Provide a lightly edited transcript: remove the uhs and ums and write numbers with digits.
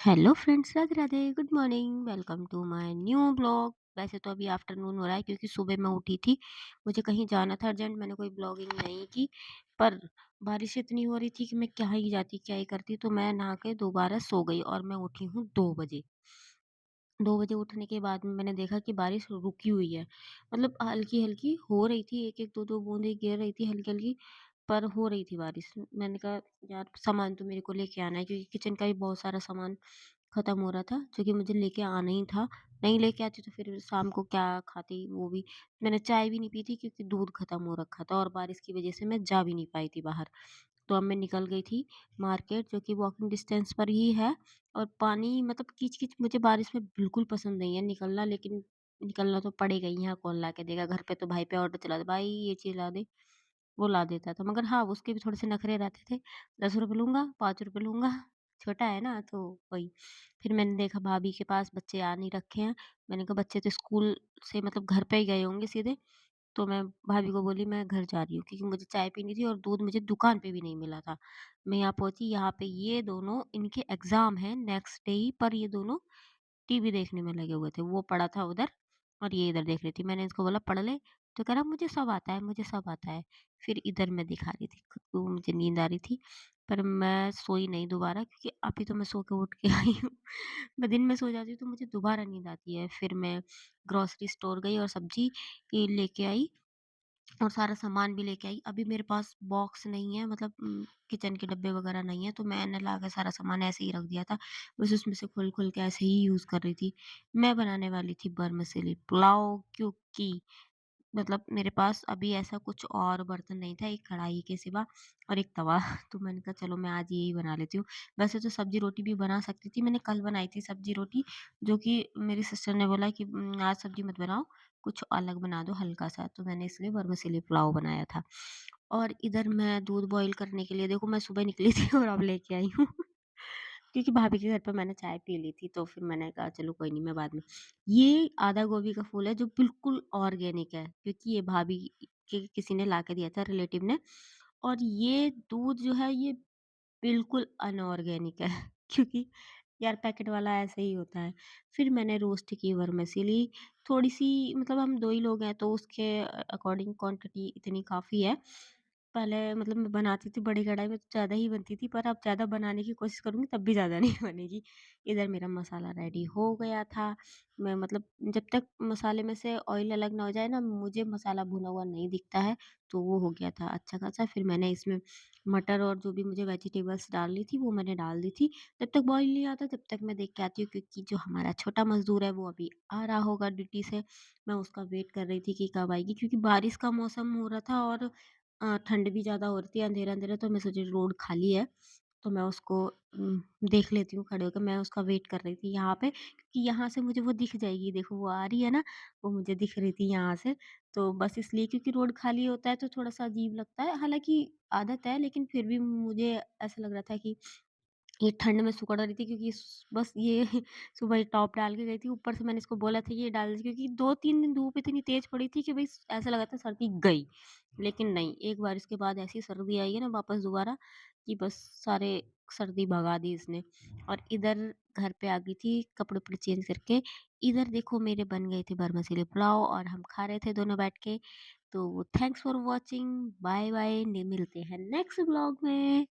Hello friends, Radhe Radhe, good morning, welcome to my new blog. वैसे तो अभी आफ्टरनून हो रहा है क्योंकि सुबह मैं उठी थी। मुझे कहीं जाना था अर्जेंट, मैंने कोई ब्लॉगिंग नहीं की। पर बारिश इतनी हो रही थी कि मैं क्या ही जाती क्या ही करती, तो मैं नहा के दोबारा सो गई और मैं उठी हूँ 2 बजे। 2 बजे उठने के बाद में मैंने देखा कि बारिश रुकी हुई है। मतलब हल्की हल्की हो रही थी, एक एक दो दो बूंदें गिर रही थी हल्की हल्की, पर हो रही थी बारिश। मैंने कहा यार सामान तो मेरे को लेके आना है क्योंकि किचन का भी बहुत सारा सामान खत्म हो रहा था, जो कि मुझे लेके आना ही था। नहीं लेके आती तो फिर शाम को क्या खाती वो भी। मैंने चाय भी नहीं पी थी क्योंकि दूध खत्म हो रखा था और बारिश की वजह से मैं जा भी नहीं पाई थी बाहर। तो अब मैं निकल गई थी मार्केट, जो कि वॉकिंग डिस्टेंस पर ही है। और पानी मतलब कीच-कीच मुझे बारिश में बिल्कुल पसंद नहीं है निकलना, लेकिन निकलना तो पड़ेगा ही, यहाँ कौन ला के देगा? घर पे तो भाई पे ऑर्डर चला दे, भाई ये चीज़ ला दे, वो ला देता था। मगर हाँ, उसके भी थोड़े से नखरे रहते थे, ₹10 लूँगा, ₹5 लूँगा, छोटा है ना तो वही। फिर मैंने देखा भाभी के पास बच्चे आ नहीं रखे हैं। मैंने कहा बच्चे तो स्कूल से मतलब घर पे ही गए होंगे सीधे। तो मैं भाभी को बोली मैं घर जा रही हूँ क्योंकि मुझे चाय पीनी थी और दूध मुझे दुकान पे भी नहीं मिला था। मैं यहाँ पहुँची, यहाँ पे ये दोनों इनके एग्ज़ाम हैं नेक्स्ट डे ही, पर ये दोनों टीवी देखने में लगे हुए थे। वो पड़ा था उधर और ये इधर देख रही थी। मैंने इसको बोला पढ़ ले, तो कह रहा मुझे सब आता है, मुझे सब आता है। फिर इधर मैं दिखा रही थी खुद को, मुझे नींद आ रही थी, पर मैं सोई नहीं दोबारा क्योंकि अभी तो मैं सो के उठ के आई हूँ। मैं दिन में सो जाती हूँ तो मुझे दोबारा नींद आती है। फिर मैं ग्रोसरी स्टोर गई और सब्ज़ी लेके आई और सारा सामान भी लेके आई। अभी मेरे पास बॉक्स नहीं है, मतलब किचन के डब्बे वगैरह नहीं है, तो मैंने ला के सारा सामान ऐसे ही रख दिया था। बस उसमें से खोल-खोल के ऐसे ही यूज़ कर रही थी। मैं बनाने वाली थी बरमसिली पुलाव, क्योंकि मतलब मेरे पास अभी ऐसा कुछ और बर्तन नहीं था, एक कढ़ाई के सिवा और एक तवा। तो मैंने कहा चलो मैं आज यही बना लेती हूँ। वैसे तो सब्ज़ी-रोटी भी बना सकती थी, मैंने कल बनाई थी सब्ज़ी-रोटी, जो कि मेरी सिस्टर ने बोला कि आज सब्ज़ी मत बनाओ, कुछ अलग बना दो हल्का-सा, तो मैंने इसलिए वर्मिसेली पुलाव बनाया था। और इधर मैं दूध बॉयल करने के लिए, देखो मैं सुबह निकली थी और अब लेके आई हूँ। क्योंकि भाभी के घर पे मैंने चाय पी ली थी, तो फिर मैंने कहा चलो कोई नहीं, मैं बाद में। ये आधा गोभी का फूल है जो बिल्कुल ऑर्गेनिक है, क्योंकि ये भाभी के किसी ने ला के दिया था, रिलेटिव ने। और ये दूध जो है ये बिल्कुल अनऑर्गेनिक है। क्योंकि यार पैकेट वाला ऐसे ही होता है। फिर मैंने रोस्ट की वर्मिसेली, थोड़ी-सी, मतलब हम 2 ही लोग हैं तो उसके अकॉर्डिंग क्वांटिटी इतनी काफ़ी है। पहले मतलब मैं बनाती थी बड़ी कढ़ाई में तो ज़्यादा ही बनती थी, पर अब ज़्यादा बनाने की कोशिश करूँगी तब भी ज़्यादा नहीं बनेगी। इधर मेरा मसाला रेडी हो गया था। मैं मतलब जब तक मसाले में से ऑयल अलग ना हो जाए ना, मुझे मसाला भुना हुआ नहीं दिखता है, तो वो हो गया था अच्छा खासा। फिर मैंने इसमें मटर और जो भी मुझे वेजिटेबल्स डालनी थी वो मैंने डाल दी थी। जब तक बॉयल नहीं आता तब तक मैं देख के आती हूँ, क्योंकि जो हमारा छोटा मज़दूर है वो अभी आ रहा होगा ड्यूटी से। मैं उसका वेट कर रही थी कि कब आएगी, क्योंकि बारिश का मौसम हो रहा था और ठंड भी ज़्यादा हो रही थी, अंधेरा-अंधेरा, तो मैं सोची रोड खाली है, तो मैं उसको देख लेती हूँ खड़े होके। मैं उसका वेट कर रही थी यहाँ पे, क्योंकि यहाँ से मुझे वो दिख जाएगी, देखो वो आ रही है ना, वो मुझे दिख रही थी यहाँ से। तो बस इसलिए, क्योंकि रोड खाली होता है तो थोड़ा-सा अजीब लगता है, हालाँकि आदत है, लेकिन फिर भी मुझे ऐसा लग रहा था कि ये ठंड में सिकुड़ रही थी, क्योंकि बस ये सुबह ही टॉप डाल के गई थी। ऊपर से मैंने इसको बोला था ये डाल दीजिए, क्योंकि 2-3 दिन धूप इतनी तेज़ पड़ी थी कि भई ऐसा लगा था सर्दी गई। लेकिन नहीं, एक बार इसके बाद ऐसी सर्दी आई है ना वापस दोबारा, कि बस सारे सर्दी भगा दी इसने। और इधर घर पे आ गई थी कपड़े-वपड़े चेंज करके। इधर देखो मेरे बन गए थे बरमसिली पुलाव और हम खा रहे थे दोनों बैठ के। तो थैंक्स फॉर वॉचिंग, बाय-बाय, मिलते हैं नेक्स्ट व्लॉग में।